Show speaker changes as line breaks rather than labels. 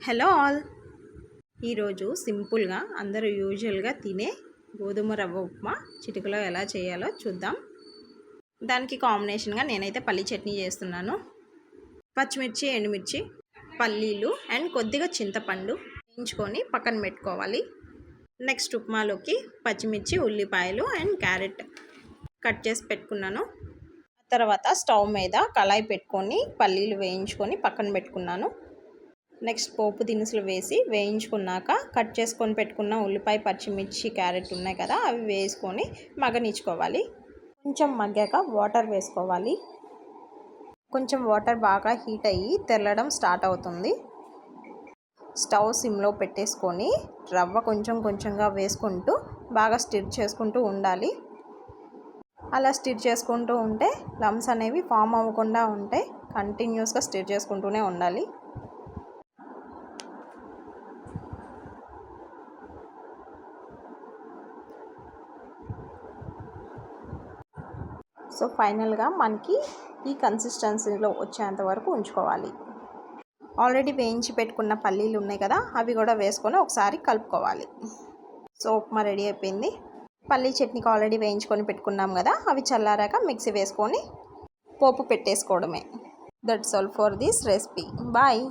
Hello all. ఈరోజు సింపుల్గా అందరూ యూజువల్గా తినే గోధుమ రవ్వ ఉప్మా చిటికలో ఎలా చేయాలో చూద్దాం. దానికి కాంబినేషన్గా నేనైతే పల్లీ చట్నీ చేస్తున్నాను. పచ్చిమిర్చి, ఎండుమిర్చి, పల్లీలు అండ్ కొద్దిగా చింతపండు వేయించుకొని పక్కన పెట్టుకోవాలి. నెక్స్ట్ ఉప్మాలోకి పచ్చిమిర్చి, ఉల్లిపాయలు అండ్ క్యారెట్ కట్ చేసి పెట్టుకున్నాను. తర్వాత స్టవ్ మీద కళాయి పెట్టుకొని పల్లీలు వేయించుకొని పక్కన పెట్టుకున్నాను. నెక్స్ట్ పోపు దినుసులు వేసి వేయించుకున్నాక కట్ చేసుకొని పెట్టుకున్న ఉల్లిపాయ, పచ్చిమిర్చి, క్యారెట్ ఉన్నాయి కదా, అవి వేసుకొని మగ్గనిచ్చుకోవాలి. కొంచెం మగ్గాక వాటర్ వేసుకోవాలి. కొంచెం వాటర్ బాగా హీట్ అయ్యి తెల్లడం స్టార్ట్ అవుతుంది. స్టవ్ సిమ్లో పెట్టేసుకొని రవ్వ కొంచెం కొంచెంగా వేసుకుంటూ బాగా స్టిర్ చేసుకుంటూ ఉండాలి. అలా స్టిర్ చేసుకుంటూ ఉంటే లమ్స్ అనేవి ఫామ్ అవ్వకుండా ఉంటే కంటిన్యూస్గా స్టిర్ చేసుకుంటూనే ఉండాలి. సో ఫైనల్గా మనకి ఈ కన్సిస్టెన్సీలో వచ్చేంత వరకు ఉంచుకోవాలి. ఆల్రెడీ వేయించి పెట్టుకున్న పల్లీలు ఉన్నాయి కదా, అవి కూడా వేసుకొని ఒకసారి కలుపుకోవాలి. సో ఉప్మా రెడీ అయిపోయింది. పల్లీ చట్నీకి ఆల్రెడీ వేయించుకొని పెట్టుకున్నాం కదా, అవి చల్లారాక మిక్సీ వేసుకొని పోపు పెట్టేసుకోవడమే. That's all for this recipe. Bye.